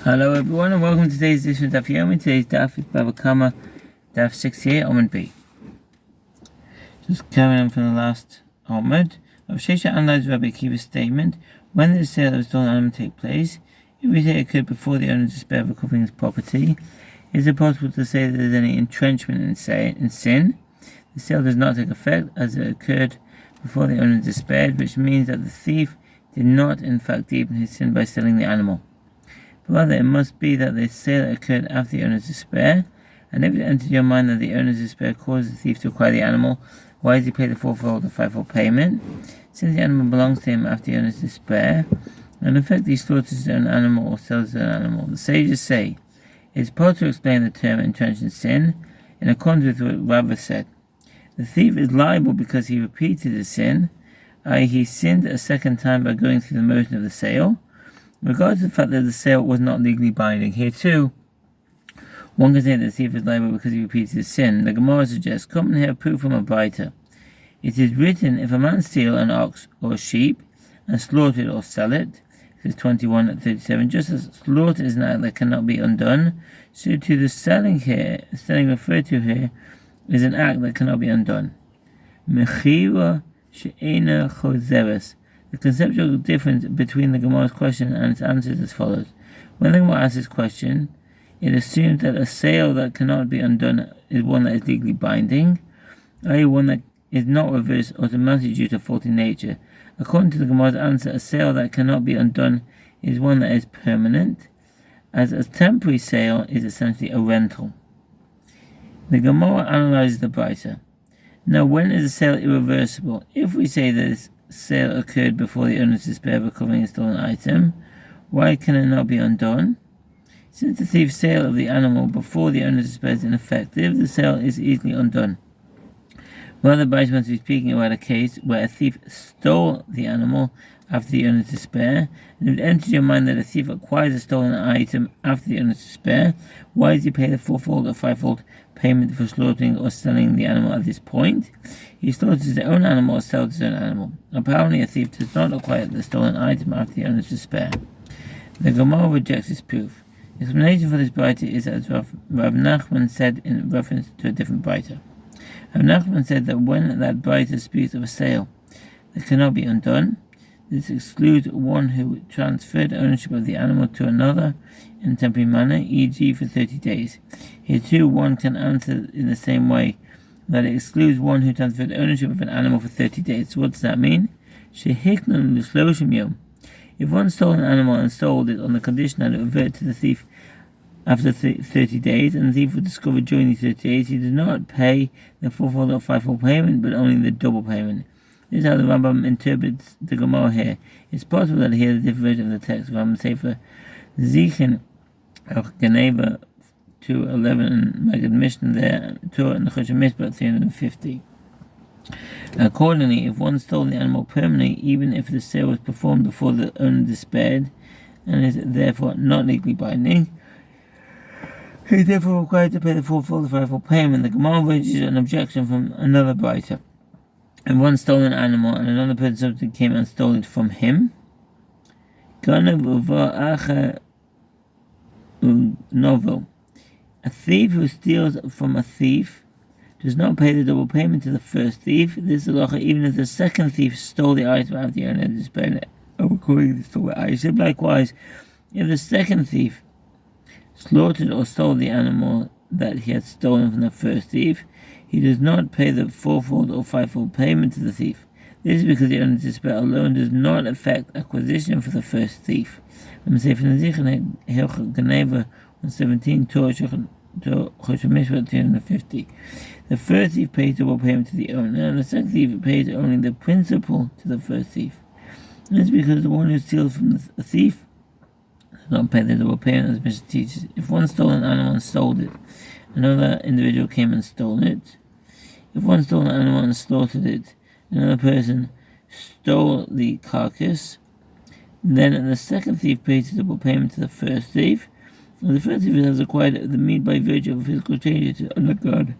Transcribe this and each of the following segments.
Hello everyone and welcome to today's edition of Daf Yomi. Today's Daf is Bava Kamma Daf 68 Amud B. Just carrying on from the last Amud. Rav Shesha analyzed Rabbi Akiva's statement. When did the sale of a stolen animal take place? If we say it occurred before the owner despaired of recovering his property, is it possible to say that there is any entrenchment in sin? The sale does not take effect as it occurred before the owner despaired, which means that the thief did not in fact deepen his sin by selling the animal. Rather, it must be that the sale occurred after the owner's despair, and if it entered your mind that the owner's despair caused the thief to acquire the animal, why does he pay the fourfold or fivefold payment? Since the animal belongs to him after the owner's despair, in effect he slaughters his own animal or sells his own animal. The sages say, it is possible to explain the term entrenched sin in accordance with what Rava said. The thief is liable because he repeated his sin, i.e. he sinned a second time by going through the motion of the sale, regardless of the fact that the sale was not legally binding. Here too, one can say that the thief is liable because he repeated his sin. The Gemara suggests, come and hear proof from a Baita. It is written, if a man steal an ox or a sheep and slaughter it or sell it, this is 21:37, just as slaughter is an act that cannot be undone, so too the selling referred to here is an act that cannot be undone. Mechira she'ena chozeres. The conceptual difference between the Gemara's question and its answer is as follows. When the Gemara asks this question, it assumes that a sale that cannot be undone is one that is legally binding, i.e. one that is not reversed automatically due to faulty nature. According to the Gemara's answer, a sale that cannot be undone is one that is permanent, as a temporary sale is essentially a rental. The Gemara analyzes the Baita. Now, when is a sale irreversible? If we say that this sale occurred before the owner's despair of recovering a stolen item, why can it not be undone? Since the thief's sale of the animal before the owner's despair is ineffective, the sale is easily undone. Rather, Baita must be speaking about a case where a thief stole the animal after the owner's despair, and if it enters your mind that a thief acquires a stolen item after the owner's despair, why does he pay the fourfold or fivefold payment for slaughtering or selling the animal at this point? He slaughters his own animal or sells his own animal. Apparently, a thief does not acquire the stolen item after the owner's despair. The Gemara rejects this proof. The explanation for this Baita is as Rav Nachman said in reference to a different Baita. Rav Nachman said that when that Baita speaks of a sale that cannot be undone, this excludes one who transferred ownership of the animal to another in a temporary manner, e.g. for 30 days. Here too, one can answer in the same way, that it excludes one who transferred ownership of an animal for 30 days. So what does that mean? Shehiknan l'shloshim yom. If one stole an animal and sold it on the condition that it reverted to the thief after 30 days, and the thief was discovered during these 30 days, he does not pay the fourfold or fivefold payment, but only the double payment. This is how the Rambam interprets the Gemara here. It's possible that here the different version of the text, Rambam Sefer Zichen of Geneva 2:11 and Magad Mishnah there, Torah and Nechosha Mishpat 350. Accordingly, if one stole the animal permanently, even if the sale was performed before the owner despaired, and is therefore not legally binding, he is therefore required to pay the fourfold or fivefold payment. The Gemara raises an objection from another Baita. If one stole an animal and another person came and stole it from him, a thief who steals from a thief does not pay the double payment to the first thief. This is halacha even if the second thief stole the item after the owner displayed of recording the stolen item. Likewise, if the second thief slaughtered or stole the animal that he had stolen from the first thief, he does not pay the fourfold or fivefold payment to the thief. This is because the owner's despair alone does not affect acquisition for the first thief. I'm saying from the Zichon Geneva 117 Torah Mishpat 350. The first thief pays double payment to the owner, and the second thief pays only the principal to the first thief. This is because the one who steals from the thief does not pay the double payment, as Mishnah teaches. If one stole an animal and sold it, another individual came and stole it. If one stole an animal and slaughtered it, another person stole the carcass, then the second thief pays the double payment to the first thief. And the first thief has acquired the meat by virtue of a physical change to under God.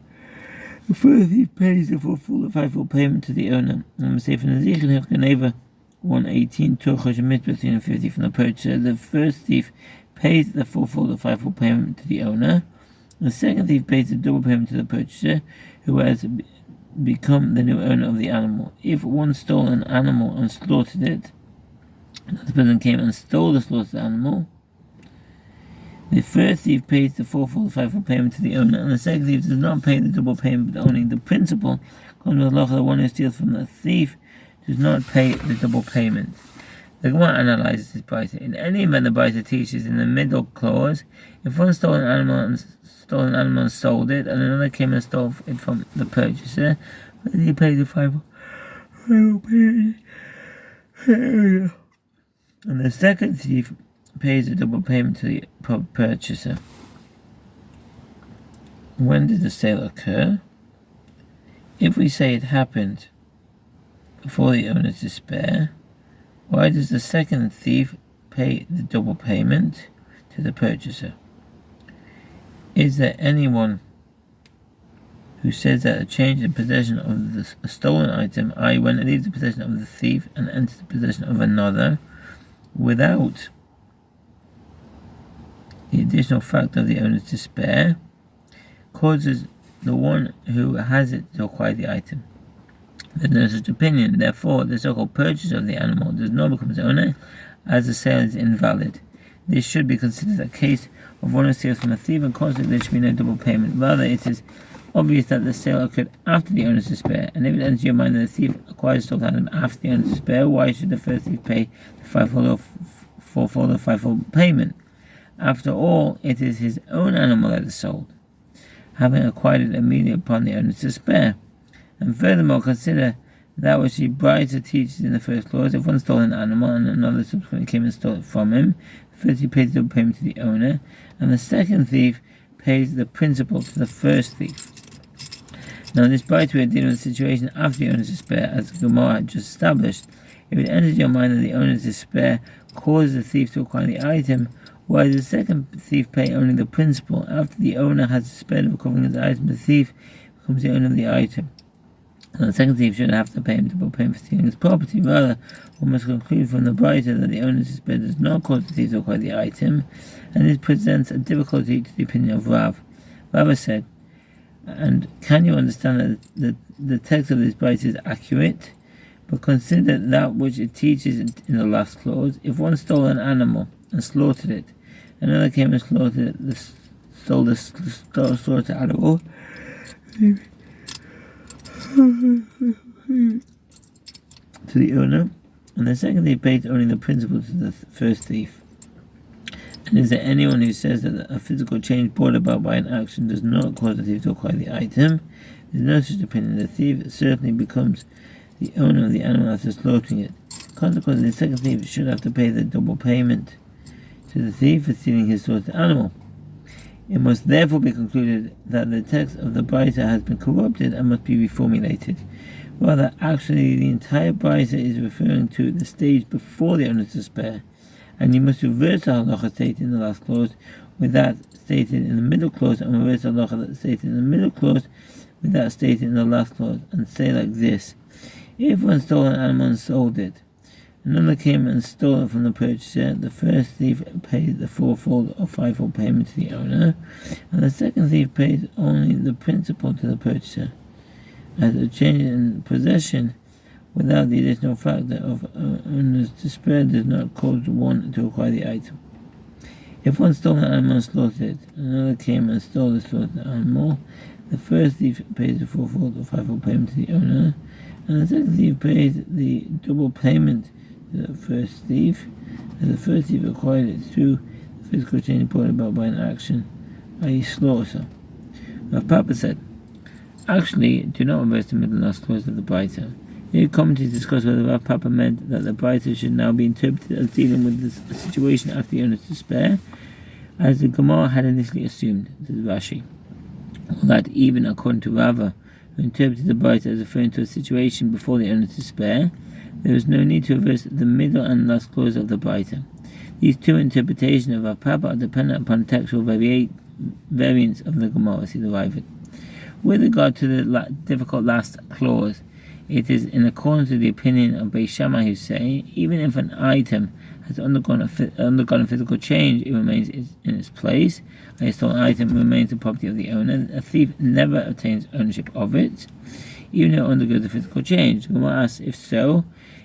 The first thief pays the fourfold or fivefold payment to the owner. I'm saying from the Zichon Geneva 118 Torah Mishpat 350 from the purchaser, the first thief pays the fourfold or fivefold payment to the owner. The second thief pays the double payment to the purchaser, who has become the new owner of the animal. If one stole an animal and slaughtered it, another person came and stole the slaughtered animal, the first thief pays the fourfold or fivefold payment to the owner, and the second thief does not pay the double payment but only the principal. According to the law, the one who steals from the thief does not pay the double payment. The Gemara analyzes this brayta. In any event, the brayta teaches in the middle clause, if one stole an animal and sold it, and another came and stole it from the purchaser, but he paid the fivefold payment. And the second thief pays a double payment to the purchaser. When did the sale occur? If we say it happened before the owner's despair, why does the second thief pay the double payment to the purchaser? Is there anyone who says that a change in possession of a stolen item, i.e. when it leaves the possession of the thief and enters the possession of another, without the additional fact of the owner's despair, causes the one who has it to acquire the item? There's no such opinion. Therefore, the so-called purchase of the animal does not become its owner, as the sale is invalid. This should be considered a case of one who steals from a thief, and consequently there should be no double payment. Rather, it is obvious that the sale occurred after the owner's despair, and if it enters your mind that the thief acquires the stolen item after the owner's despair, why should the first thief pay the fivefold or fourfold or fivefold payment? After all, it is his own animal that is sold, having acquired it immediately upon the owner's despair. And furthermore, consider that which the brayta teaches in the first clause. If one stole an animal and another subsequently came and stole it from him, the first thief pays the double payment to the owner, and the second thief pays the principal to the first thief. Now, in this brayta, we are dealing with a situation after the owner's despair, as the Gemara had just established. If it enters your mind that the owner's despair causes the thief to acquire the item, why does the second thief pay only the principal? After the owner has despaired of recovering his item, the thief becomes the owner of the item. And the second thief shouldn't have to pay him double payment for stealing his property. Rather, one must conclude from the brayta that the owner's despair does not cause the thief to acquire the item, and this presents a difficulty to the opinion of Rav. Rav said, and can you understand that the text of this brayta is accurate? But consider that which it teaches in the last clause. If one stole an animal and slaughtered it, another came and slaughtered it, stole the slaughtered animal to the owner, and the second thief pays only the principal to the first thief. And is there anyone who says that a physical change brought about by an action does not cause the thief to acquire the item? There is no such opinion. The thief certainly becomes the owner of the animal after slaughtering it. Consequently, the second thief should have to pay the double payment to the thief for stealing his slaughtered animal. It must therefore be concluded that the text of the brayta has been corrupted and must be reformulated. Rather, actually, the entire brayta is referring to the stage before the owner's despair, and you must reverse the halacha stated in the last clause with that stated in the middle clause, and reverse the halacha that stated in the middle clause with that stated in the last clause, and say like this: if one stole an animal and sold it, another came and stole it from the purchaser, the first thief paid the fourfold or fivefold payment to the owner, and the second thief paid only the principal to the purchaser. As a change in possession without the additional factor of owner's despair does not cause one to acquire the item. If one stole an animal and slaughtered it, another came and stole the slaughtered animal, the first thief pays the fourfold or fivefold payment to the owner, and the second thief pays the double payment to the first thief, as the first thief acquired it through the physical change brought about by an action, i.e. slaughter. Rav Papa said, actually, do not reverse the middle and last clause of the brayta. Here, commentators discuss whether Rav Papa meant that the brayta should now be interpreted as dealing with the situation after the owner's despair, as the Gemara had initially assumed, says Rashi. Or that even according to Rava, who interpreted the brayta as referring to a situation before the owner's despair, there is no need to reverse the middle and last clause of the brayta. These two interpretations of Rav Papa are dependent upon textual variants of the Gemara, see the Ravid. With regard to the difficult last clause, it is in accordance with the opinion of Beis Shammai, who say, even if an item has undergone a physical change, it remains in its place. A stolen item remains the property of the owner. A thief never obtains ownership of it, even though it undergoes a physical change. The Gemara asks, if so,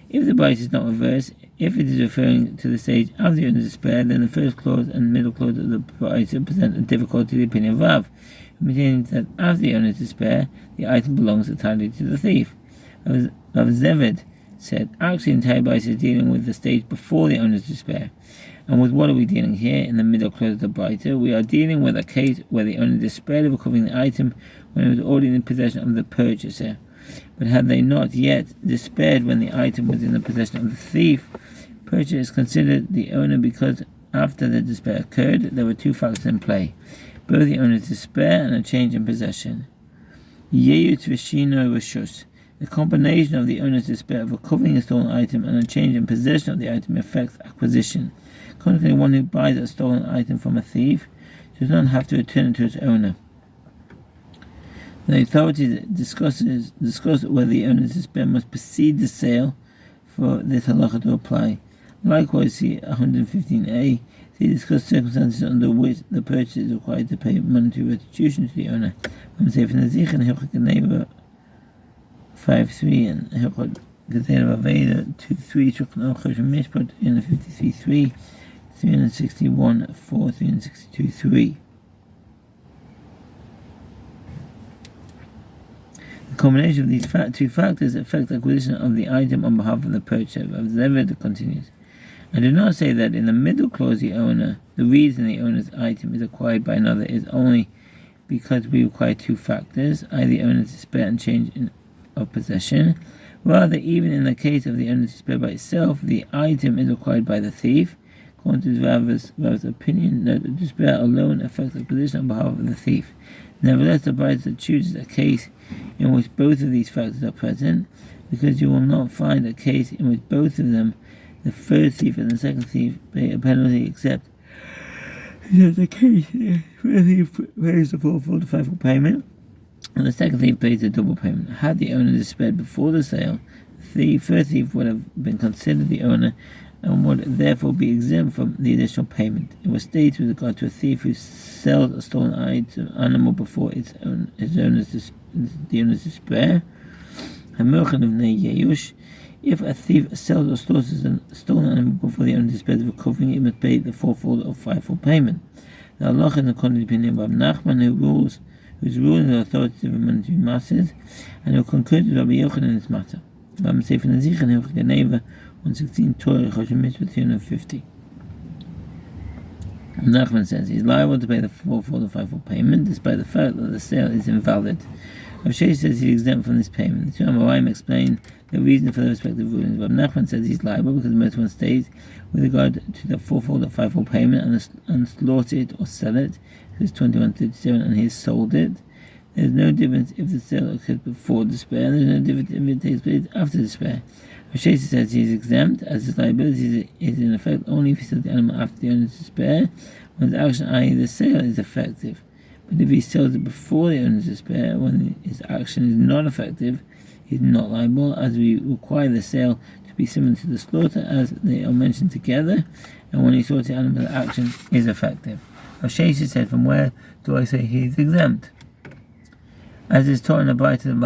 if the bite is not reversed, if it is referring to the stage of the owner's despair, then the first clause and middle clause of the bite present a difficulty to the opinion of Rav, meaning that after the owner's despair, the item belongs entirely to the thief. Rav Zevid said, actually, the entire bite is dealing with the stage before the owner's despair. And with what are we dealing here? In the middle clause of the biter, we are dealing with a case where the owner despaired of recovering the item when it was already in the possession of the purchaser. But had they not yet despaired when the item was in the possession of the thief, purchaser is considered the owner because after the despair occurred, there were two factors in play, both the owner's despair and a change in possession. Yeyut v'shino reshus. The combination of the owner's despair of recovering a stolen item and a change in possession of the item affects acquisition. Consequently, one who buys a stolen item from a thief does not have to return it to its owner. The authorities discuss whether the owner's despair must precede the sale for this halacha to apply. Likewise, see 115a. They discuss circumstances under which the purchaser is required to pay monetary restitution to the owner. I'm saying from the Zich and Hilchot Geneva 5.3 and Hilchot Gezerah Aveda 2.3, Shulchan Aruch Mishpat in 53.3, 361.4, 362.3. The combination of these two factors affects acquisition of the item on behalf of the purchaser. Rav Zevid continues, I do not say that in the middle clause the reason the owner's item is acquired by another is only because we require two factors, either the owner's despair and change of possession. Rather, even in the case of the owner's despair by itself, the item is acquired by the thief. According to Rav's opinion, that the despair alone affects the position on behalf of the thief. Nevertheless, the biter chooses a case in which both of these factors are present, because you will not find a case in which both of them, the first thief and the second thief, pay a penalty, except in the case the first thief pays the full payment, and the second thief pays a double payment. Had the owner despaired before the sale, the first thief would have been considered the owner and would therefore be exempt from the additional payment. It was stated with regard to a thief who sells a stolen animal before the owner's despair. If a thief sells or stores a stolen animal before the owner despairs of recovering it, must pay the fourfold or fivefold payment. The halacha is according to the opinion of Nachman, whose ruling is authoritative in monetary masses, and who concurred with Rabbi Yochanan in this matter. Rabbi Sefer Nazich and Hilchot Geneva 116 Torah Choshen Mitzvah 350. Nachman says he is liable to pay the fourfold or fivefold payment, despite the fact that the sale is invalid. Rav Shai says he is exempt from this payment. The two Amoraim explain the reason for the respective rulings. Rav Nachman says he is liable because the most one states with regard to the fourfold or fivefold payment and slaughter it or sell it. It's 21:37 and he has sold it. There is no difference if the sale occurs before despair, and there is no difference if it takes place after despair. Rav Shai says he is exempt, as his liability is in effect only if he sells the animal after the owner's despair, when the action, i.e. the sale, is effective. But if he sells it before the owner's despair, when his action is not effective, he is not liable, as we require the sale to be similar to the slaughter, as they are mentioned together, and when he slaughters the animal, the action is effective. Rav Shai said, from where do I say he is exempt? As is taught in the Bite of the